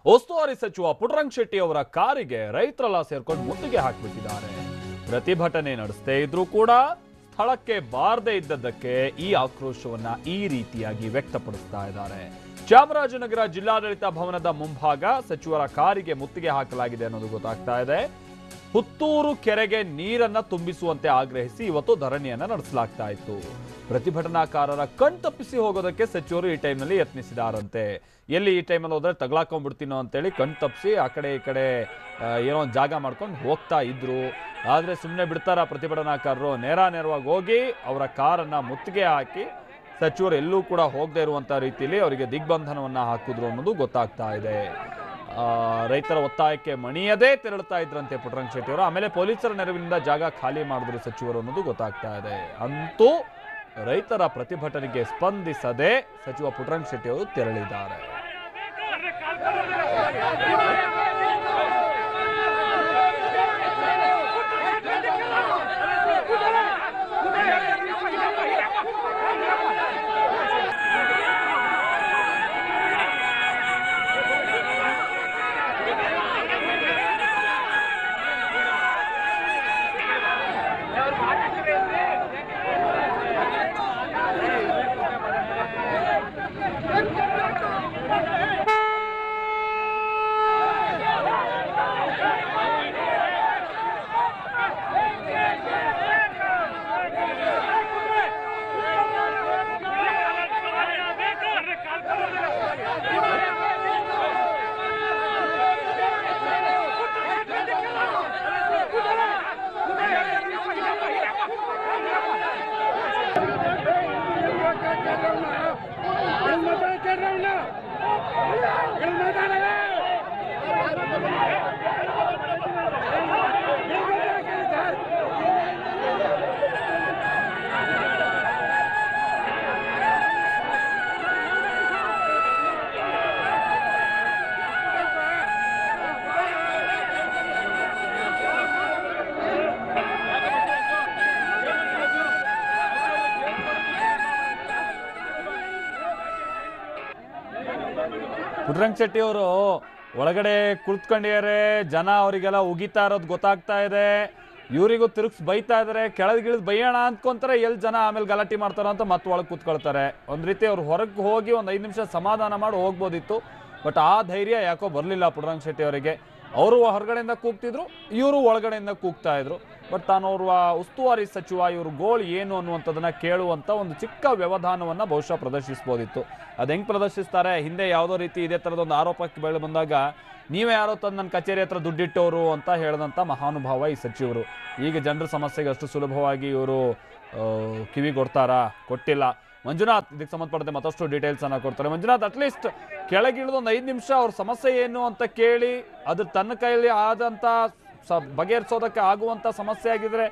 ಉಸ್ತುವಾರಿ ಸಚಿವ ಪುಟ್ಟರಂಗ ಶೆಟ್ಟಿ ಅವರ ಕಾರಿಗೆ ರೈತರೆಲ್ಲ ಸೇರ್ಕೊಂಡು ಮುತ್ತಿಗೆ ಹಾಕಿಬಿಟ್ಟಿದ್ದಾರೆ. ಪ್ರತಿಭಟನೆ ನಡೆಸದೇ ಇದ್ರೂ ಕೂಡ ಸ್ಥಳಕ್ಕೆ ಬಾರದೇ ಇದ್ದದ್ದಕ್ಕೆ ಈ ಆಕ್ರೋಶವನ್ನ ಈ ರೀತಿಯಾಗಿ ವ್ಯಕ್ತಪಡಿಸ್ತಾ ಇದ್ದಾರೆ. ಚಾಮರಾಜನಗರ ಜಿಲ್ಲಾಡಳಿತ ಭವನದ ಮುಂಭಾಗ ಸಚಿವರ ಕಾರಿಗೆ ಮುತ್ತಿಗೆ ಹಾಕಲಾಗಿದೆ ಅನ್ನೋದು ಗೊತ್ತಾಗ್ತಾ ಇದೆ. ಪುತ್ತೂರು ಕೆರೆಗೆ ನೀರನ್ನ ತುಂಬಿಸುವಂತೆ ಆಗ್ರಹಿಸಿ ಇವತ್ತು ಧರಣಿಯನ್ನ ನಡೆಸಲಾಗ್ತಾ ಇತ್ತು. ಪ್ರತಿಭಟನಾಕಾರರ ಕಣ್ತಪ್ಪಿಸಿ ಹೋಗೋದಕ್ಕೆ ಸಚಿವರು ಈ ಟೈಮ್ನಲ್ಲಿ ಯತ್ನಿಸಿದಾರಂತೆ. ಎಲ್ಲಿ ಈ ಟೈಮಲ್ಲಿ ಹೋದ್ರೆ ತಗ್ಲಾಕೊಂಡ್ಬಿಡ್ತೀನೋ ಅಂತೇಳಿ ಕಣ್ತಪ್ಪಿಸಿ ಆ ಕಡೆ ಈ ಕಡೆ ಏನೋ ಒಂದು ಜಾಗ ಮಾಡ್ಕೊಂಡು ಹೋಗ್ತಾ ಇದ್ರು. ಆದ್ರೆ ಸುಮ್ಮನೆ ಬಿಡ್ತಾರ ಪ್ರತಿಭಟನಾಕಾರರು? ನೇರವಾಗಿ ಹೋಗಿ ಅವರ ಕಾರನ್ನ ಮುತ್ತಿಗೆ ಹಾಕಿ ಸಚಿವರು ಎಲ್ಲೂ ಕೂಡ ಹೋಗದೆ ಇರುವಂತ ರೀತಿಯಲ್ಲಿ ಅವರಿಗೆ ದಿಗ್ಬಂಧನವನ್ನ ಹಾಕಿದ್ರು ಅನ್ನೋದು ಗೊತ್ತಾಗ್ತಾ ಇದೆ. ರೈತರ ಒತ್ತಾಯಕ್ಕೆ ಮಣಿಯದೇ ತೆರಳುತ್ತಾ ಇದ್ರಂತೆ ಪುಟ್ಟರಂಗ ಶೆಟ್ಟಿ ಅವರು. ಆಮೇಲೆ ಪೊಲೀಸರ ನೆರವಿನಿಂದ ಜಾಗ ಖಾಲಿ ಮಾಡಿದ್ರು ಸಚಿವರು ಅನ್ನೋದು ಗೊತ್ತಾಗ್ತಾ ಇದೆ. ಅಂತೂ ರೈತರ ಪ್ರತಿಭಟನೆಗೆ ಸ್ಪಂದಿಸದೆ ಸಚಿವ ಪುಟ್ಟರಂಗ ಶೆಟ್ಟಿ ಅವರು ತೆರಳಿದ್ದಾರೆ. ಪುಟ್ಟರಂಗ ಶೆಟ್ಟಿ ಅವರು ಒಳಗಡೆ ಕುಳಿತುಕೊಂಡಿದ್ದಾರೆ. ಜನ ಅವರಿಗೆಲ್ಲ ಉಗಿತಾ ಇರೋದು ಗೊತ್ತಾಗ್ತಾ ಇದೆ. ಇವರಿಗೂ ತಿರುಗಿಸ್ ಬೈತಾ ಇದಾರೆ. ಕೆಳಗಿಳಿದು ಬೈಯೋಣ ಅಂದ್ಕೊಂತಾರೆ. ಎಲ್ಲಿ ಜನ ಆಮೇಲೆ ಗಲಾಟೆ ಮಾಡ್ತಾರ ಅಂತ ಮತ್ತೆ ಒಳಗೆ ಕೂತ್ಕೊಳ್ತಾರೆ. ಒಂದ್ ರೀತಿ ಅವ್ರು ಹೊರಗೆ ಹೋಗಿ ಒಂದು 5 ನಿಮಿಷ ಸಮಾಧಾನ ಮಾಡಿ ಹೋಗ್ಬೋದಿತ್ತು. ಬಟ್ ಆ ಧೈರ್ಯ ಯಾಕೋ ಬರಲಿಲ್ಲ ಪುಟ್ಟರಂಗ ಶೆಟ್ಟಿ ಅವರಿಗೆ. ಅವರು ಹೊರಗಡೆಯಿಂದ ಕೂಗ್ತಿದ್ರು, ಇವರು ಒಳಗಡೆಯಿಂದ ಕೂಗ್ತಾ ಇದ್ರು. ಬಟ್ ತಾನೋರ್ವ ಉಸ್ತುವಾರಿ ಸಚಿವ, ಇವರು ಗೋಲ್ ಏನು ಅನ್ನುವಂಥದ್ದನ್ನ ಕೇಳುವಂತ ಒಂದು ಚಿಕ್ಕ ವ್ಯವಧಾನವನ್ನ ಬಹುಶಃ ಪ್ರದರ್ಶಿಸಬಹುದಿತ್ತು. ಅದು ಹೆಂಗ್ ಪ್ರದರ್ಶಿಸ್ತಾರೆ? ಹಿಂದೆ ಯಾವುದೋ ರೀತಿ ಇದೇ ತರದೊಂದು ಆರೋಪಕ್ಕೆ ಬೆಳೆ ಬಂದಾಗ ನೀವೇ ಯಾರೋ ತಂದು ನನ್ನ ಕಚೇರಿ ಹತ್ರ ದುಡ್ಡಿಟ್ಟವರು ಅಂತ ಹೇಳಿದಂಥ ಮಹಾನುಭಾವ ಈ ಸಚಿವರು. ಈಗ ಜನರ ಸಮಸ್ಯೆಗೆ ಅಷ್ಟು ಸುಲಭವಾಗಿ ಇವರು ಕಿವಿಗೊಡ್ತಾರಾ? ಕೊಟ್ಟಿಲ್ಲ. ಮಂಜುನಾಥ್ ಇದಕ್ಕೆ ಸಂಬಂಧಪಟ್ಟಂತೆ ಮತ್ತಷ್ಟು ಡೀಟೇಲ್ಸ್ ಅನ್ನ ಕೊಡ್ತಾರೆ. ಮಂಜುನಾಥ್, ಅಟ್ಲೀಸ್ಟ್ ಕೆಳಗಿಳಿದು ಒಂದು 5 ನಿಮಿಷ ಅವ್ರ ಸಮಸ್ಯೆ ಏನು ಅಂತ ಕೇಳಿ ಅದ್ರ ತನ್ನ ಕೈಯಲ್ಲಿ ಆದಂತ ಬಗೆಹರಿಸೋದಕ್ಕೆ ಆಗುವಂತ ಸಮಸ್ಯೆ ಆಗಿದ್ರೆ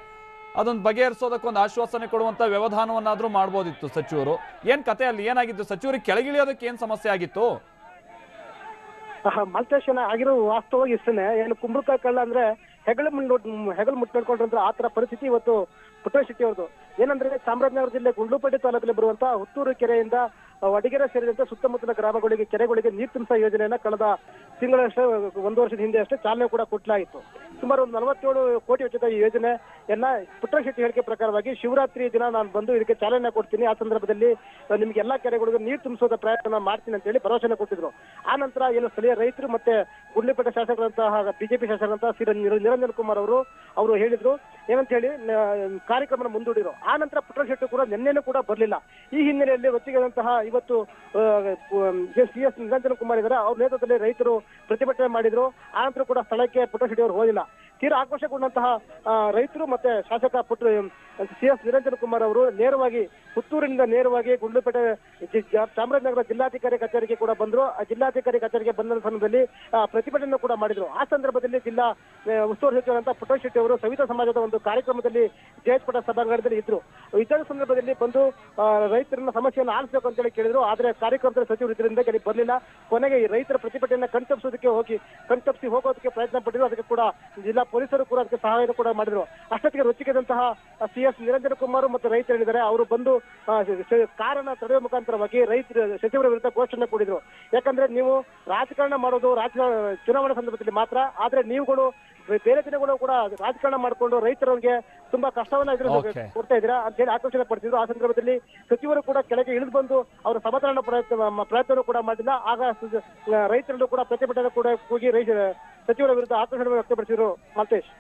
ಅದೊಂದು ಬಗೆಹರಿಸೋದಕ್ಕೆ ಒಂದು ಆಶ್ವಾಸನೆ ಕೊಡುವಂತ ವ್ಯವಧಾನವನ್ನಾದ್ರೂ ಮಾಡ್ಬೋದಿತ್ತು ಸಚಿವರು. ಏನ್ ಕತೆ ಅಲ್ಲಿ ಏನಾಗಿತ್ತು? ಸಚಿವರಿಗೆ ಕೆಳಗಿಳಿಯೋದಕ್ಕೆ ಏನ್ ಸಮಸ್ಯೆ ಆಗಿತ್ತು? ಮಲ್ತೇಶನ ಆಗಿರೋ ವಾಸ್ತವವಾಗಿ ಇಷ್ಟನೇ. ಏನು ಕುಂಬಳಕಾಯಿ ಕಳ್ಳ ಅಂದ್ರೆ ಹೆಗಲು ಮುಟ್ಕೊಂಡ್ರಂದ್ರೆ ಆ ತರ ಪರಿಸ್ಥಿತಿ ಇವತ್ತು ಪುಟ್ಟರಂಗ ಶೆಟ್ಟಿ ಅವ್ರದ್ದು. ಏನಂದ್ರೆ ಚಾಮರಾಜನಗರ ಜಿಲ್ಲೆ ಗುಂಡ್ಲುಪೇಟೆ ತಾಲೂಕಲ್ಲಿ ಬರುವಂತಹ ಹುತ್ತೂರು ಕೆರೆಯಿಂದ ವಡಿಗೆರೆ ಸೇರಿದಂತೆ ಸುತ್ತಮುತ್ತಲ ಗ್ರಾಮಗಳಿಗೆ ಕೆರೆಗಳಿಗೆ ನೀರು ತುಂಬಿಸುವ ಯೋಜನೆಯನ್ನ ಕಳೆದ ತಿಂಗಳಷ್ಟೇ 1 ವರ್ಷದ ಹಿಂದೆ ಅಷ್ಟೇ ಚಾಲನೆ ಕೂಡ ಕೊಟ್ಟಲಾಗಿತ್ತು. ಸುಮಾರು ಒಂದು 47 ಕೋಟಿ ವೆಚ್ಚದ ಈ ಯೋಜನೆಯನ್ನ ಪುಟ್ಟರಂಗ ಶೆಟ್ಟಿ ಹೇಳಿಕೆ ಪ್ರಕಾರವಾಗಿ ಶಿವರಾತ್ರಿ ದಿನ ನಾನು ಬಂದು ಇದಕ್ಕೆ ಚಾಲನೆ ಕೊಡ್ತೀನಿ, ಆ ಸಂದರ್ಭದಲ್ಲಿ ನಿಮ್ಗೆ ಎಲ್ಲಾ ಕೆರೆಗಳಿಗೂ ನೀರು ತುಂಬಿಸೋದ ಪ್ರಯತ್ನ ಮಾಡ್ತೀನಿ ಅಂತ ಹೇಳಿ ಭರವಸೆ ಕೊಟ್ಟಿದ್ರು. ಆ ನಂತರ ಏನು ಸ್ಥಳೀಯ ರೈತರು ಮತ್ತೆ ಗುಂಡ್ಲುಪೇಟೆ ಶಾಸಕರಂತಹ ಬಿಜೆಪಿ ಶಾಸಕರಂತಹ ಶ್ರೀ ನಿರಂಜನ್ ಕುಮಾರ್ ಅವರು ಹೇಳಿದ್ರು ಏನಂತ ಹೇಳಿ ಕಾರ್ಯಕ್ರಮ ಮುಂದೂಡಿದ್ರು. ಆ ನಂತರ ಪುಟ್ಟರಂಗ ಶೆಟ್ಟಿ ಕೂಡ ನಿನ್ನೆನೂ ಕೂಡ ಬರಲಿಲ್ಲ. ಈ ಹಿನ್ನೆಲೆಯಲ್ಲಿ ಹೊತ್ತಿಗೆದಂತಹ ಇವತ್ತು CS ನಿರಂಜನ್ ಕುಮಾರ್ ಇದ್ದಾರೆ, ಅವ್ರ ನೇತೃತ್ವದಲ್ಲಿ ರೈತರು ಪ್ರತಿಭಟನೆ ಮಾಡಿದ್ರು. ಆ ನಂತರ ಕೂಡ ಸ್ಥಳಕ್ಕೆ ಪುಟ್ಟರಂಗ ಶೆಟ್ಟಿ ಅವರು ಹೋಗಿಲ್ಲ. ತೀರಾ ಆಕ್ರೋಶಗೊಂಡಂತಹ ರೈತರು ಮತ್ತೆ ಶಾಸಕ CS ನಿರಂಜನ್ ಕುಮಾರ್ ಅವರು ನೇರವಾಗಿ ಪುತ್ತೂರಿನಿಂದ ನೇರವಾಗಿ ಗುಂಡ್ಲುಪೇಟೆ ಚಾಮರಾಜನಗರ ಜಿಲ್ಲಾಧಿಕಾರಿ ಕಚೇರಿಗೆ ಕೂಡ ಬಂದ್ರು. ಆ ಜಿಲ್ಲಾಧಿಕಾರಿ ಕಚೇರಿಗೆ ಬಂದ ಸಂದರ್ಭದಲ್ಲಿ ಪ್ರತಿಭಟನೆ ಕೂಡ ಮಾಡಿದ್ರು. ಆ ಸಂದರ್ಭದಲ್ಲಿ ಜಿಲ್ಲಾ ಉಸ್ತುವಾರಿ ಸಚಿವರಂತ ಪುಟ್ಟರಂಗ ಶೆಟ್ಟಿ ಅವರು ಸವಿತಾ ಸಮಾಜದ ಒಂದು ಕಾರ್ಯಕ್ರಮದಲ್ಲಿ ಜಯಪುರ ಸಭಾಂಗಣದಲ್ಲಿ ಇದ್ರು. ಇದರ ಸಂದರ್ಭದಲ್ಲಿ ಬಂದು ರೈತರನ್ನ ಸಮಸ್ಯೆಯನ್ನು ಆಲಿಸಬೇಕು ಅಂತ ಹೇಳಿ ಕೇಳಿದ್ರು. ಆದ್ರೆ ಕಾರ್ಯಕ್ರಮದಲ್ಲಿ ಸಚಿವರು ಇದರಿಂದ ಬರಲಿಲ್ಲ. ಕೊನೆಗೆ ಈ ರೈತರ ಪ್ರತಿಭಟನೆಯನ್ನು ಕಣ್ತಪ್ಪಿಸೋದಕ್ಕೆ ಕಣ್ತಪ್ಪಿಸಿ ಹೋಗೋದಕ್ಕೆ ಪ್ರಯತ್ನ ಪಟ್ಟಿದ್ರು. ಅದಕ್ಕೆ ಕೂಡ ಜಿಲ್ಲಾ ಪೊಲೀಸರು ಕೂಡ ಅದಕ್ಕೆ ಸಹಾಯ ಕೂಡ ಮಾಡಿದ್ರು. ಅಷ್ಟೊತ್ತಿಗೆ ರೊಚ್ಚಿಗೆದಂತಹ CS ನಿರಂಜನ ಕುಮಾರ್ ಮತ್ತು ರೈತರೇನಿದ್ದಾರೆ ಅವರು ಬಂದು ಕಾರನ್ನ ತಡೆಯುವ ಮುಖಾಂತರವಾಗಿ ಸಚಿವರ ವಿರುದ್ಧ ಘೋಷಣೆ ಕೂಡಿದ್ರು. ಯಾಕಂದ್ರೆ ನೀವು ರಾಜಕಾರಣ ಮಾಡೋದು ಚುನಾವಣಾ ಸಂದರ್ಭದಲ್ಲಿ ಮಾತ್ರ, ಆದ್ರೆ ನೀವುಗಳು ಬೇರೆ ದಿನಗಳು ಕೂಡ ರಾಜಕಾರಣ ಮಾಡಿಕೊಂಡು ರೈತರಿಗೆ ತುಂಬಾ ಕಷ್ಟವನ್ನ ಕೊಡ್ತಾ ಇದ್ದೀರಾ ಅಂತ ಹೇಳಿ ಆಕ್ರೋಶನ ಪಡ್ತಿದ್ರು. ಆ ಸಂದರ್ಭದಲ್ಲಿ ಸಚಿವರು ಕೂಡ ಕೆಳಗೆ ಇಳಿದು ಬಂದು ಅವರ ಸಮಾಧಾನ ಪ್ರಯತ್ನ ಕೂಡ ಮಾಡಿಲ್ಲ. ಆಗ ರೈತರಲ್ಲೂ ಕೂಡ ಪ್ರತಿಭಟನೆ ಕೂಡ ಹೋಗಿ ಸಚಿವರ ವಿರುದ್ಧ ಆಕ್ರೋಶ ವ್ಯಕ್ತಪಡಿಸಿದ್ರು. ಮಲ್ತೇಶ್.